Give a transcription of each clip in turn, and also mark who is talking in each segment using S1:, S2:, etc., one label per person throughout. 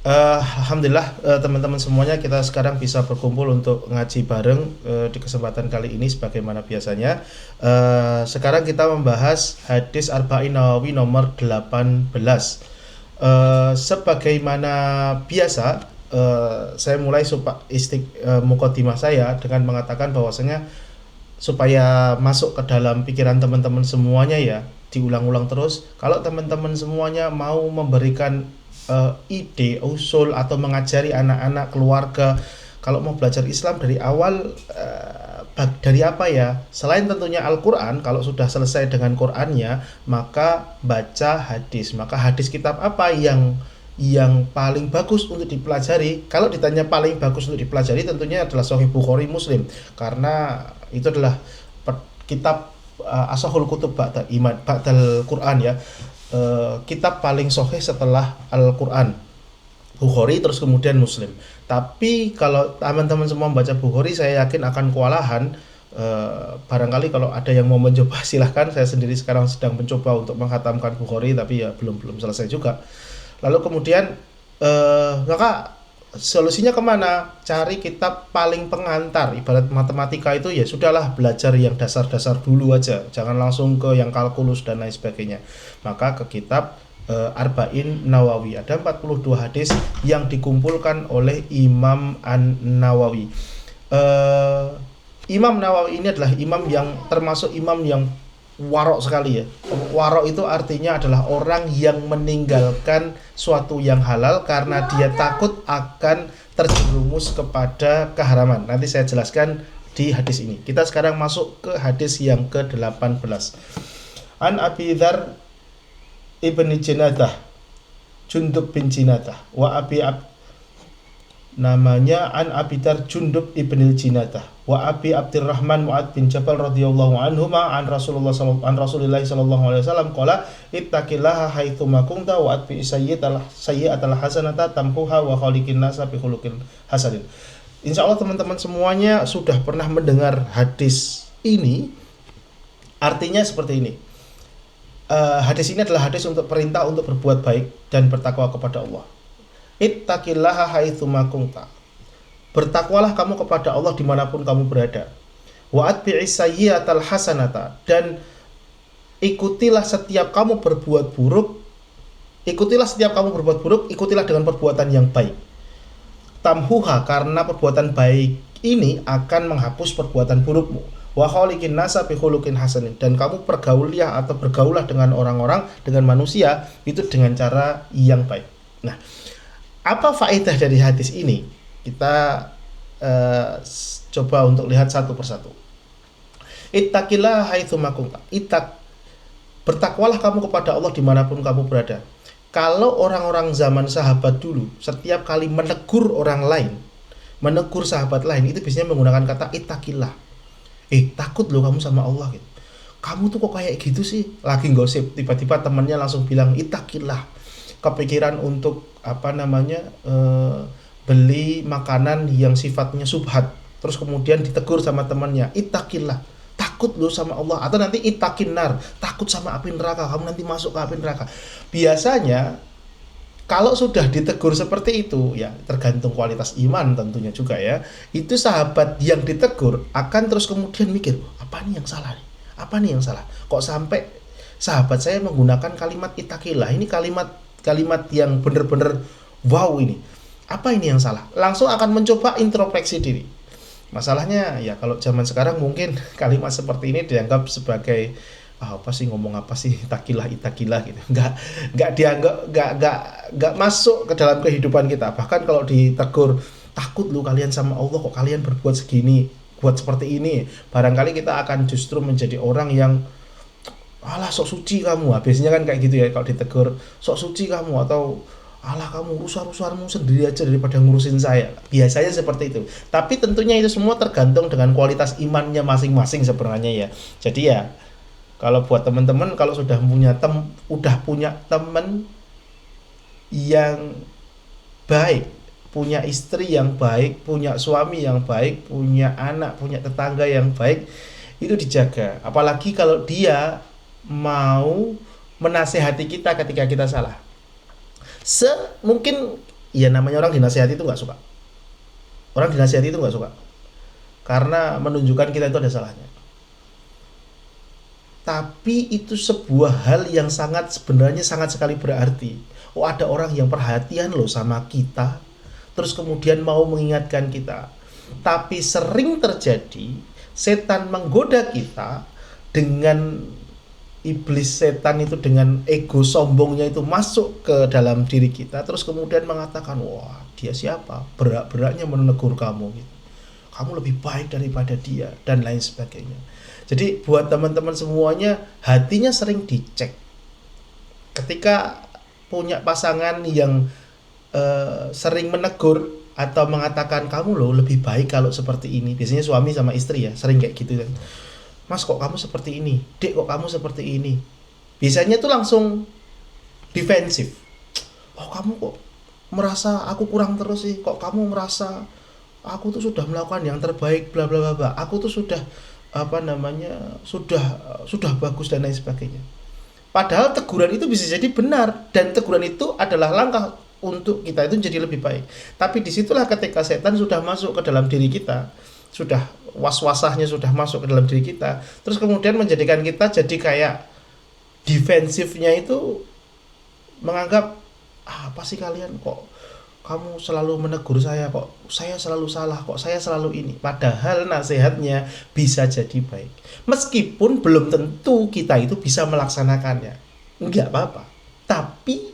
S1: Alhamdulillah, teman-teman semuanya kita sekarang bisa berkumpul untuk ngaji bareng di kesempatan kali ini sebagaimana biasanya. Sekarang kita membahas hadis Arba'in Nawawi nomor 18. Sebagaimana biasa, saya mulai mukadimah saya dengan mengatakan bahwasanya supaya masuk ke dalam pikiran teman-teman semuanya ya, diulang-ulang terus. Kalau teman-teman semuanya mau memberikan ide, usul atau mengajari anak-anak keluarga kalau mau belajar Islam dari awal, dari apa ya? Selain tentunya Al-Qur'an, kalau sudah selesai dengan Qur'annya, maka baca hadis. Maka hadis kitab apa yang paling bagus untuk dipelajari? Kalau ditanya paling bagus untuk dipelajari tentunya adalah Sahih Bukhari Muslim, karena itu adalah kitab Ashahul Kutub Ba'dal Quran ya. Kitab paling sahih setelah Al-Quran, Bukhari, terus kemudian Muslim. Tapi kalau teman-teman semua membaca Bukhari, saya yakin akan kewalahan. Barangkali kalau ada yang mau mencoba silahkan. Saya sendiri sekarang sedang mencoba untuk menghatamkan Bukhari, tapi ya belum selesai juga. Lalu kemudian maka solusinya kemana? Cari kitab paling pengantar. Ibarat matematika itu ya sudahlah, belajar yang dasar-dasar dulu aja, jangan langsung ke yang kalkulus dan lain sebagainya. Maka ke kitab Arba'in Nawawi. Ada 42 hadis yang dikumpulkan oleh Imam An-Nawawi. Imam Nawawi ini adalah imam yang termasuk imam yang warok sekali ya. Warok itu artinya adalah orang yang meninggalkan suatu yang halal karena dia takut akan terjerumus kepada keharaman. Nanti saya jelaskan di hadis ini. Kita sekarang masuk ke hadis yang ke-18. An Abi Dzar ibni Jinadah, Jundub bin Jinadah, namanya An Abi Dzar Jundub ibn Jinadah wa Abi Abdurrahman Mu'ad bin Jabal radhiyallahu anhuma an Rasulillah sallallahu alaihi wasallam qala ittaqillaha haitsu ma kunta wa atbi sayyi'atal hasanata tamhuha wa khaliqin nasa bi khuluqin hasanin. Insyaallah teman-teman semuanya sudah pernah mendengar hadis ini. Artinya seperti ini. Hadis ini adalah hadis untuk perintah untuk berbuat baik dan bertakwa kepada Allah. Ittaqillaha haitsu ma kunta. Bertakwalah kamu kepada Allah dimanapun kamu berada. Wa atbi'is sayyi'atal hasanata, dan ikutilah setiap kamu berbuat buruk, ikutilah dengan perbuatan yang baik. Tamhuha, karena perbuatan baik ini akan menghapus perbuatan burukmu. Wa khaliqin nasa bi khuluqin hasanin, dan kamu bergaulah dengan orang-orang, dengan manusia itu dengan cara yang baik. Nah, apa faedah dari hadis ini? Kita coba untuk lihat satu persatu. Ittaqillaha haitsu ma kunta. Bertakwalah kamu kepada Allah dimanapun kamu berada. Kalau orang-orang zaman sahabat dulu, setiap kali menegur orang lain, menegur sahabat lain, itu biasanya menggunakan kata ittaqillah. Takut loh kamu sama Allah gitu. Kamu tuh kok kayak gitu sih? Lagi gosip, tiba-tiba temannya langsung bilang ittaqillah. Kepikiran untuk beli makanan yang sifatnya subhat, terus kemudian ditegur sama temannya, ittaqillah, takut lo sama Allah, atau nanti ittaqinnar, takut sama api neraka, kamu nanti masuk ke api neraka. Biasanya kalau sudah ditegur seperti itu ya, tergantung kualitas iman tentunya juga ya, itu sahabat yang ditegur akan terus kemudian mikir, apa nih yang salah nih? Apa nih yang salah? Kok sampai sahabat saya menggunakan kalimat ittaqillah? Ini kalimat yang benar-benar wow ini. Apa ini yang salah? Langsung akan mencoba introspeksi diri. Masalahnya ya kalau zaman sekarang mungkin kalimat seperti ini dianggap sebagai apa sih, ngomong apa sih, ittaqillah gitu. Enggak masuk ke dalam kehidupan kita. Bahkan kalau ditegur, takut lu kalian sama Allah, kok kalian berbuat segini, buat seperti ini, barangkali kita akan justru menjadi orang yang alah sok suci kamu. Biasanya kan kayak gitu ya, kalau ditegur sok suci kamu, atau alah kamu rusuh-rusuhanmu sendiri aja daripada ngurusin saya. Biasanya seperti itu. Tapi tentunya itu semua tergantung dengan kualitas imannya masing-masing sebenarnya ya. Jadi ya, kalau buat teman-teman, kalau sudah punya teman yang baik, punya istri yang baik, punya suami yang baik, punya anak, punya tetangga yang baik, itu dijaga. Apalagi kalau dia mau menasehati kita ketika kita salah. Mungkin ya namanya orang dinasihati itu nggak suka. Orang dinasihati itu nggak suka karena menunjukkan kita itu ada salahnya. Tapi itu sebuah hal yang sebenarnya sangat sekali berarti. Oh, ada orang yang perhatian loh sama kita, terus kemudian mau mengingatkan kita. Tapi sering terjadi setan menggoda kita dengan iblis setan itu, dengan ego sombongnya itu masuk ke dalam diri kita, terus kemudian mengatakan, wah dia siapa, berak-beraknya menegur kamu gitu, kamu lebih baik daripada dia, dan lain sebagainya. Jadi buat teman-teman semuanya, hatinya sering dicek. Ketika punya pasangan yang sering menegur atau mengatakan kamu loh lebih baik kalau seperti ini. Biasanya suami sama istri ya, sering kayak gitu kan. Mas kok kamu seperti ini? Dek kok kamu seperti ini? Biasanya tuh langsung defensif. Oh kamu kok merasa aku kurang terus sih? Kok kamu merasa aku tuh sudah melakukan yang terbaik bla bla bla. Aku tuh sudah sudah bagus dan lain sebagainya. Padahal teguran itu bisa jadi benar, dan teguran itu adalah langkah untuk kita itu jadi lebih baik. Tapi disitulah ketika setan sudah masuk ke dalam diri kita, sudah was-wasahnya sudah masuk ke dalam diri kita, terus kemudian menjadikan kita jadi kayak defensifnya itu menganggap apa sih kalian, kok kamu selalu menegur saya, kok saya selalu salah, kok saya selalu ini. Padahal nasihatnya bisa jadi baik, meskipun belum tentu kita itu bisa melaksanakannya, enggak apa-apa. Tapi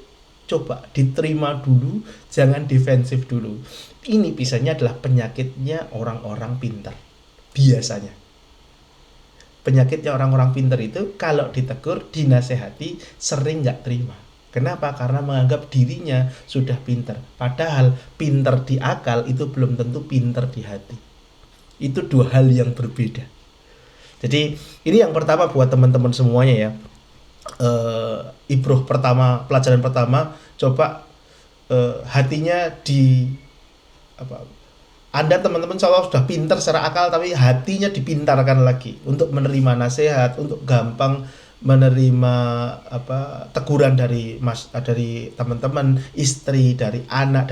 S1: coba diterima dulu, jangan defensif dulu. Ini biasanya adalah penyakitnya orang-orang pintar. Biasanya penyakitnya orang-orang pintar itu kalau ditegur, dinasehati, sering nggak terima. Kenapa? Karena menganggap dirinya sudah pintar. Padahal pintar di akal itu belum tentu pintar di hati. Itu dua hal yang berbeda. Jadi ini yang pertama buat teman-teman semuanya ya. Ibroh pertama, pelajaran pertama, coba hatinya Anda teman-teman insya sudah pintar secara akal, tapi hatinya dipintarkan lagi untuk menerima nasihat, untuk gampang menerima teguran dari teman-teman, istri, dari anak,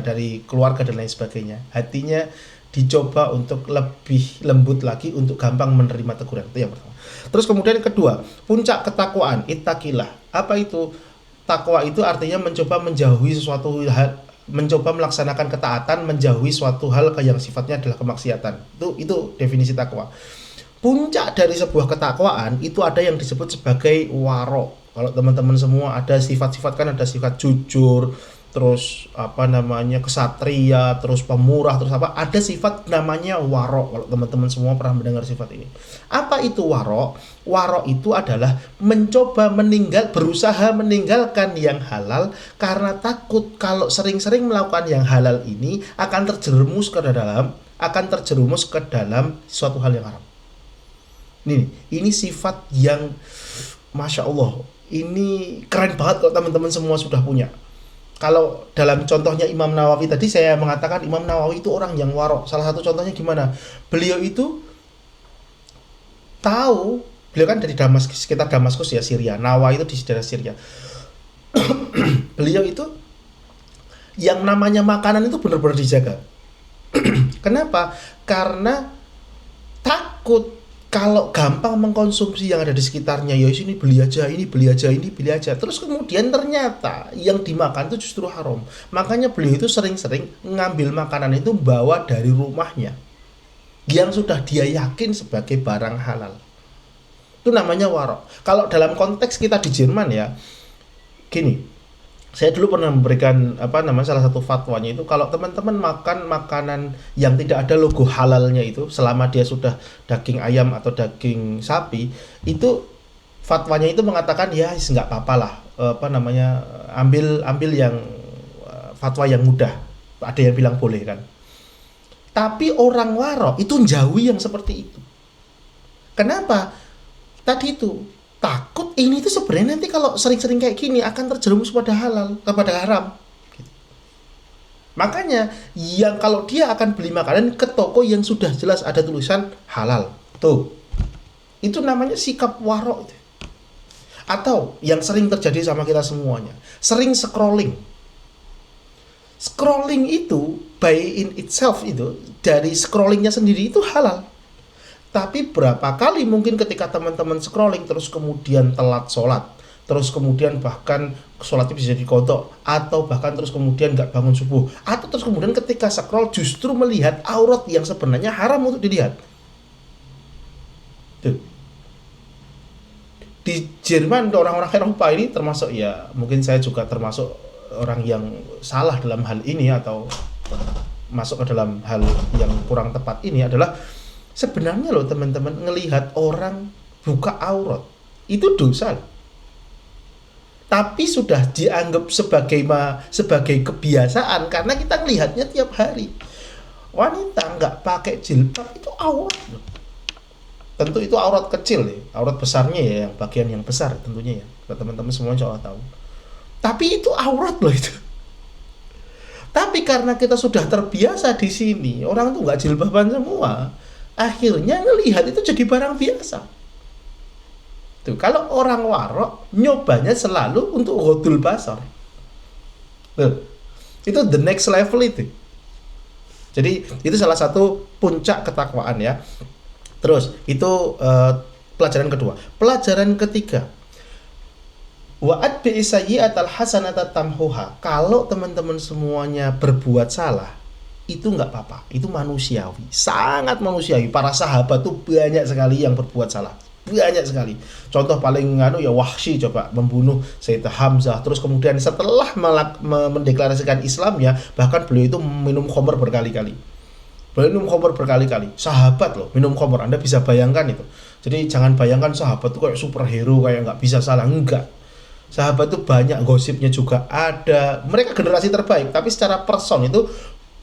S1: dari keluarga dan lain sebagainya. Hatinya dicoba untuk lebih lembut lagi, untuk gampang menerima teguran. Itu yang pertama. Terus kemudian yang kedua, puncak ketakwaan, ittaqillah. Apa itu? Takwa itu artinya mencoba menjauhi sesuatu hal, mencoba melaksanakan ketaatan, menjauhi suatu hal yang sifatnya adalah kemaksiatan. Itu definisi takwa. Puncak dari sebuah ketakwaan itu ada yang disebut sebagai waro. Kalau teman-teman semua ada sifat-sifat, kan ada sifat jujur, terus kesatria, terus pemurah, terus ada sifat namanya waro. Kalau teman-teman semua pernah mendengar sifat ini. Apa itu waro? Waro itu adalah mencoba berusaha meninggalkan yang halal karena takut kalau sering-sering melakukan yang halal ini akan terjerumus ke dalam suatu hal yang haram. Ini sifat yang Masya Allah, ini keren banget kalau teman-teman semua sudah punya. Kalau dalam contohnya Imam Nawawi tadi, saya mengatakan Imam Nawawi itu orang yang warok. Salah satu contohnya gimana? Beliau itu tahu, beliau kan dari Damaskus, sekitar Damaskus ya, Syria. Nawa itu di daerah Syria. Beliau itu yang namanya makanan itu benar-benar dijaga. Kenapa? Karena takut kalau gampang mengkonsumsi yang ada di sekitarnya, ya sini beli aja, ini beli aja, ini beli aja. Terus kemudian ternyata yang dimakan itu justru haram. Makanya beliau itu sering-sering ngambil makanan itu bawa dari rumahnya yang sudah dia yakin sebagai barang halal. Itu namanya warok. Kalau dalam konteks kita di Jerman ya, gini. Saya dulu pernah memberikan salah satu fatwanya itu, kalau teman-teman makan makanan yang tidak ada logo halalnya itu, selama dia sudah daging ayam atau daging sapi, itu fatwanya itu mengatakan ya nggak apa-apa lah, ambil yang fatwa yang mudah. Ada yang bilang boleh kan. Tapi orang waro itu jauhi yang seperti itu. Kenapa? Tadi itu takut ini tuh sebenarnya nanti kalau sering-sering kayak gini akan terjerumus kepada haram. Gitu. Makanya yang kalau dia akan beli makanan ke toko yang sudah jelas ada tulisan halal, itu namanya sikap warok. Atau yang sering terjadi sama kita semuanya, sering scrolling. Scrolling itu by in itself itu dari scrollingnya sendiri itu halal. Tapi berapa kali mungkin ketika teman-teman scrolling terus kemudian telat sholat, terus kemudian bahkan sholatnya bisa dikodok, atau bahkan terus kemudian nggak bangun subuh, atau terus kemudian ketika scroll justru melihat aurat yang sebenarnya haram untuk dilihat. Tuh. Di Jerman orang-orang Eropa ini termasuk, ya mungkin saya juga termasuk orang yang salah dalam hal ini atau masuk ke dalam hal yang kurang tepat ini, adalah sebenarnya loh teman-teman, ngelihat orang buka aurat itu dosa, tapi sudah dianggap sebagai kebiasaan karena kita ngelihatnya tiap hari. Wanita nggak pakai jilbab itu aurat loh. Tentu itu aurat kecil ya, aurat besarnya ya, yang bagian yang besar tentunya ya, teman-teman semua insya Allah tahu. Tapi itu aurat loh itu. Tapi karena kita sudah terbiasa di sini, orang tuh nggak jilbaban semua, akhirnya ngelihat itu jadi barang biasa. Tuh, kalau orang warok nyobanya selalu untuk ghodul basar. Tuh, itu the next level itu. Jadi itu salah satu puncak ketakwaan ya. Terus itu pelajaran kedua. Pelajaran ketiga, wa'ad bi'isayyi'atal hasanata tamhuha. Kalau teman-teman semuanya berbuat salah, itu nggak apa-apa, itu manusiawi, sangat manusiawi. Para sahabat tuh banyak sekali yang berbuat salah, banyak sekali. Contoh paling ya Wahsy, coba membunuh Sayyidina Hamzah, terus kemudian setelah mendeklarasikan Islamnya, bahkan beliau itu minum khamr berkali-kali. Sahabat loh minum khamr, Anda bisa bayangkan itu. Jadi jangan bayangkan sahabat tuh kayak superhero, kayak nggak bisa salah, enggak. Sahabat tuh banyak gosipnya juga ada. Mereka generasi terbaik, tapi secara person itu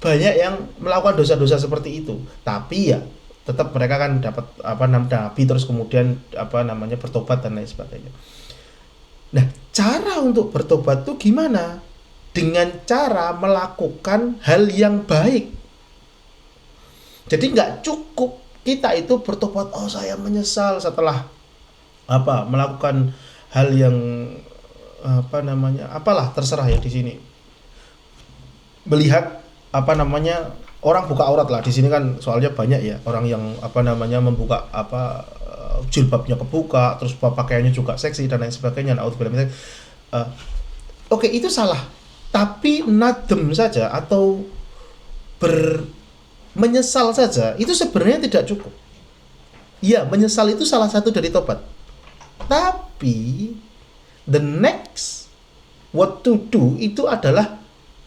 S1: banyak yang melakukan dosa-dosa seperti itu. Tapi ya tetap mereka kan dapat nabi, terus kemudian bertobat dan lain sebagainya. Nah, cara untuk bertobat tuh gimana? Dengan cara melakukan hal yang baik. Jadi nggak cukup kita itu bertobat, oh saya menyesal setelah melakukan hal yang apalah terserah ya di sini. Melihat orang buka aurat lah di sini kan, soalnya banyak ya orang yang membuka jilbabnya kebuka, terus pakaiannya juga seksi dan lain sebagainya. Oke, itu salah. Tapi nadem saja atau menyesal saja itu sebenarnya tidak cukup. Ya, menyesal itu salah satu dari tobat. Tapi the next what to do itu adalah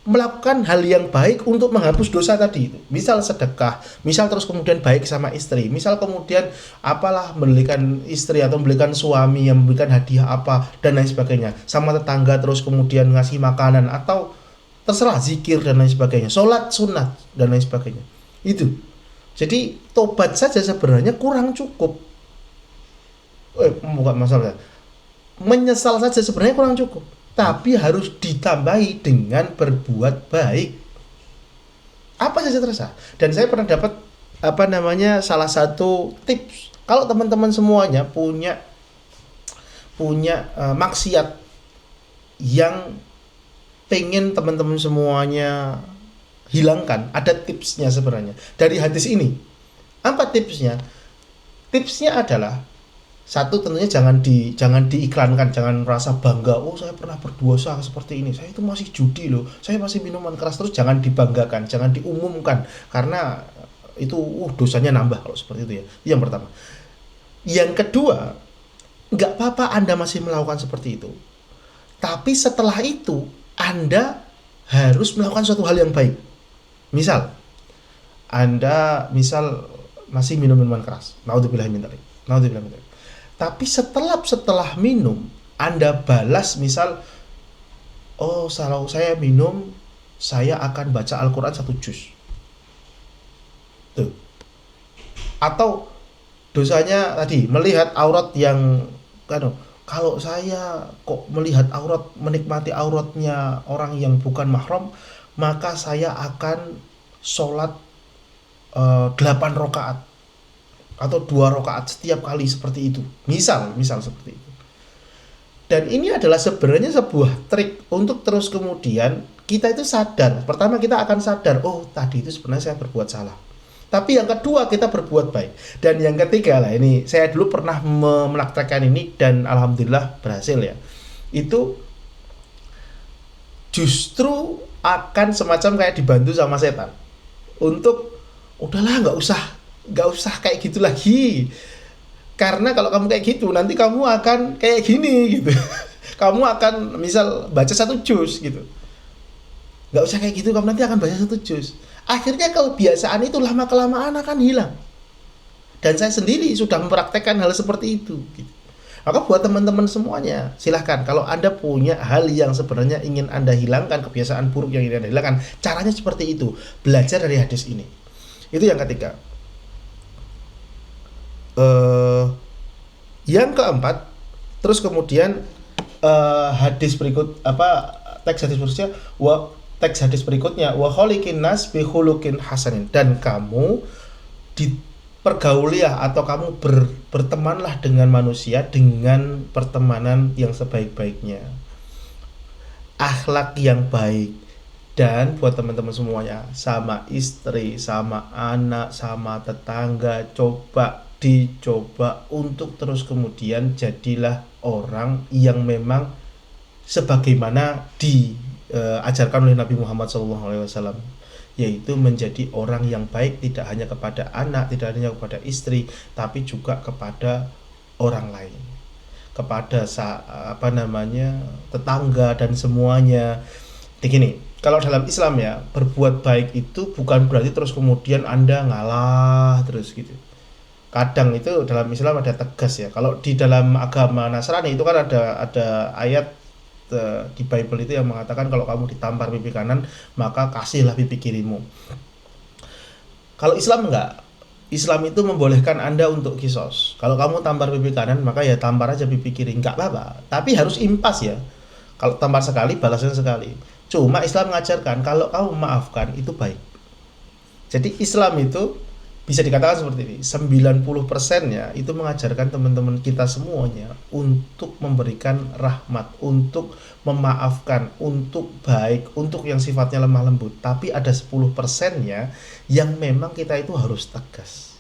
S1: melakukan hal yang baik untuk menghapus dosa tadi itu. Misal sedekah, misal terus kemudian baik sama istri, misal kemudian membelikan istri atau membelikan suami yang memberikan hadiah apa dan lain sebagainya, sama tetangga, terus kemudian ngasih makanan atau terserah zikir dan lain sebagainya, sholat sunat dan lain sebagainya. Itu. Jadi tobat saja sebenarnya kurang cukup. Bukan masalah. Menyesal saja sebenarnya kurang cukup. Tapi harus ditambahi dengan berbuat baik. Apa saja terasa. Dan saya pernah dapat salah satu tips. Kalau teman-teman semuanya punya maksiat yang pengen teman-teman semuanya hilangkan, ada tipsnya sebenarnya dari hadis ini. Apa tipsnya? Tipsnya adalah satu, tentunya jangan diiklankan, jangan merasa bangga, oh saya pernah berdosa seperti ini, saya itu masih judi loh, saya masih minuman keras, terus jangan dibanggakan, jangan diumumkan, karena itu dosanya nambah kalau seperti itu ya. Itu yang pertama. Yang kedua, nggak apa-apa Anda masih melakukan seperti itu, tapi setelah itu Anda harus melakukan suatu hal yang baik. Misal Anda masih minum minuman keras, naudzubillah min dzalik. Tapi setelah minum Anda balas, misal, oh kalau saya minum saya akan baca Al-Quran 1 juz. Tuh. Atau dosanya tadi melihat aurat yang kalau saya kok melihat aurat, menikmati auratnya orang yang bukan mahram, maka saya akan sholat 8 rakaat atau 2 rakaat setiap kali seperti itu. Misal seperti itu. Dan ini adalah sebenarnya sebuah trik untuk terus kemudian kita itu sadar. Pertama kita akan sadar, oh tadi itu sebenarnya saya berbuat salah. Tapi yang kedua kita berbuat baik. Dan yang ketiga lah, ini saya dulu pernah mempraktekkan ini dan alhamdulillah berhasil ya. Itu justru akan semacam kayak dibantu sama setan untuk udahlah nggak usah kayak gitu lagi, karena kalau kamu kayak gitu nanti kamu akan kayak gini gitu. Kamu akan misal baca 1 juz gitu, nggak usah kayak gitu, kamu nanti akan baca 1 juz. Akhirnya kebiasaan itu lama kelamaan akan hilang, dan saya sendiri sudah mempraktekkan hal seperti itu gitu. Maka buat teman-teman semuanya, silahkan kalau Anda punya hal yang sebenarnya ingin Anda hilangkan, kebiasaan buruk yang ingin Anda hilangkan, caranya seperti itu. Belajar dari hadis ini. Itu yang ketiga. Yang keempat, terus kemudian hadis berikut teks hadis berikutnya wa khaliqin nas bi khuluqin hasanin, dan kamu pergaulilah atau kamu bertemanlah dengan manusia dengan pertemanan yang sebaik-baiknya, akhlak yang baik. Dan buat teman-teman semuanya, sama istri, sama anak, sama tetangga, dicoba untuk terus kemudian jadilah orang yang memang sebagaimana diajarkan oleh Nabi Muhammad SAW, yaitu menjadi orang yang baik tidak hanya kepada anak, tidak hanya kepada istri, tapi juga kepada orang lain, kepada tetangga dan semuanya. Begini, kalau dalam Islam ya, berbuat baik itu bukan berarti terus kemudian Anda ngalah terus gitu. Kadang itu dalam Islam ada tegas ya. Kalau di dalam agama Nasrani itu kan ada ayat di Bible itu yang mengatakan kalau kamu ditampar pipi kanan maka kasihlah pipi kirimu. Kalau Islam enggak. Islam itu membolehkan Anda untuk kisos. Kalau kamu tampar pipi kanan maka ya tampar aja pipi kiri, enggak apa-apa. Tapi harus impas ya. Kalau tampar sekali balasnya sekali. Cuma Islam mengajarkan kalau kamu memaafkan itu baik. Jadi Islam itu bisa dikatakan seperti ini, 90%-nya itu mengajarkan teman-teman kita semuanya untuk memberikan rahmat, untuk memaafkan, untuk baik, untuk yang sifatnya lemah lembut. Tapi ada 10%-nya yang memang kita itu harus tegas.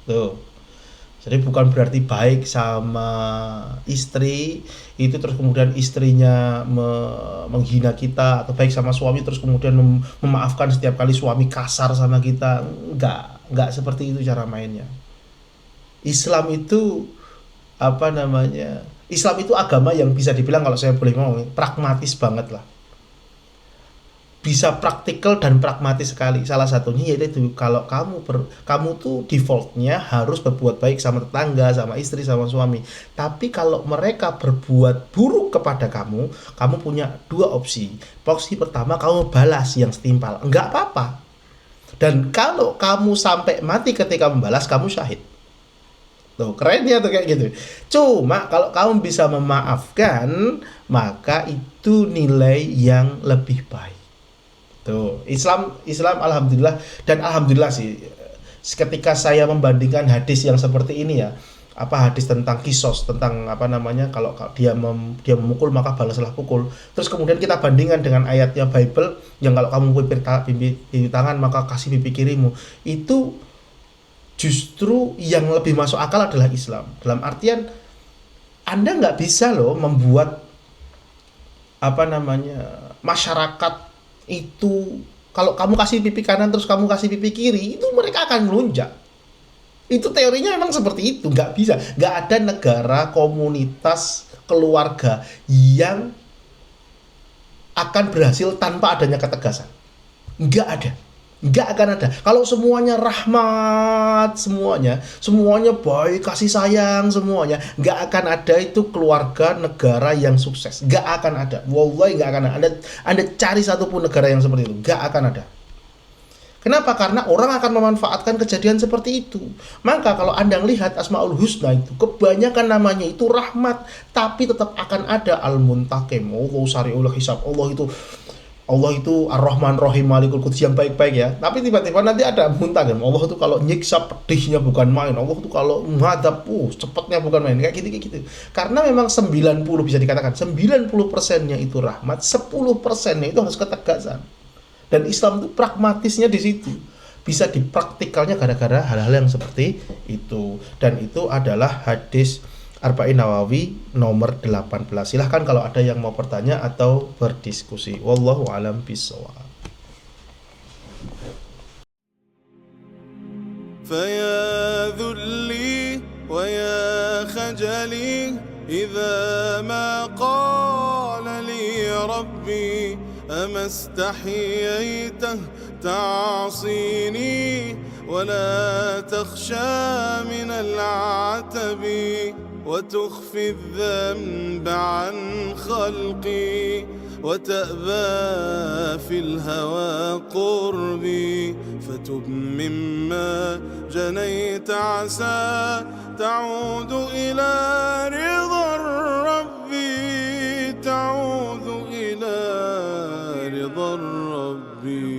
S1: Tuh. Jadi bukan berarti baik sama istri itu terus kemudian istrinya menghina kita, atau baik sama suami terus kemudian memaafkan setiap kali suami kasar sama kita. Enggak seperti itu cara mainnya. Islam itu Islam itu agama yang bisa dibilang, kalau saya boleh ngomong, pragmatis banget lah. Bisa praktikal dan pragmatis sekali. Salah satunya yaitu kalau kamu tuh defaultnya harus berbuat baik sama tetangga, sama istri, sama suami. Tapi kalau mereka berbuat buruk kepada kamu punya 2 opsi. Opsi pertama, kamu balas yang setimpal, enggak apa-apa. Dan kalau kamu sampai mati ketika membalas, kamu syahid. Tuh, kerennya tuh kayak gitu. Cuma kalau kamu bisa memaafkan, maka itu nilai yang lebih baik. Tuh, Islam alhamdulillah, dan alhamdulillah sih ketika saya membandingkan hadis yang seperti ini ya, hadis tentang kisos, tentang kalau dia memukul maka balaslah pukul. Terus kemudian kita bandingkan dengan ayatnya Bible yang kalau kamu pipi tangan maka kasih pipi kirimu. Itu justru yang lebih masuk akal adalah Islam. Dalam artian Anda nggak bisa loh membuat masyarakat itu kalau kamu kasih pipi kanan terus kamu kasih pipi kiri, itu mereka akan melunjak. Itu teorinya memang seperti itu. Nggak bisa, nggak ada negara, komunitas, keluarga yang akan berhasil tanpa adanya ketegasan. Nggak ada, nggak akan ada. Kalau semuanya rahmat, semuanya baik, kasih sayang, semuanya, nggak akan ada itu keluarga, negara yang sukses. Nggak akan ada. Wallahi nggak akan ada. Anda cari satupun negara yang seperti itu, nggak akan ada. Kenapa? Karena orang akan memanfaatkan kejadian seperti itu. Maka kalau Anda lihat Asmaul Husna itu, kebanyakan namanya itu rahmat, tapi tetap akan ada Al-Muntakim, Allah Sari'ul Hisab, Allah itu Allah itu Ar-Rahman Rahim Malikul Qudus yang baik-baik ya. Tapi tiba-tiba nanti ada muntah kan. Allah itu kalau nyiksa pedihnya bukan main. Allah itu kalau menghadap cepatnya bukan main. Kayak gitu. Karena memang 90 bisa dikatakan 90%-nya itu rahmat, 10%-nya itu harus ketegasan. Dan Islam itu pragmatisnya di situ. Bisa dipraktikalnya gara-gara hal-hal yang seperti itu. Dan itu adalah hadis Arba'in Nawawi nomor 18. Silahkan kalau ada yang mau bertanya atau berdiskusi. Wallahu a'lam bishawab.
S2: فيا ذلي ويا خجلي إذا ما قال لي ربي أما استحييته تعصيني ولا تخشى من العتب وتخفي الذنب عن خلقي وتأبى في الهوى قربي فتب مما جنيت عسى تعود إلى رضا الرب تعود إلى رضا الرب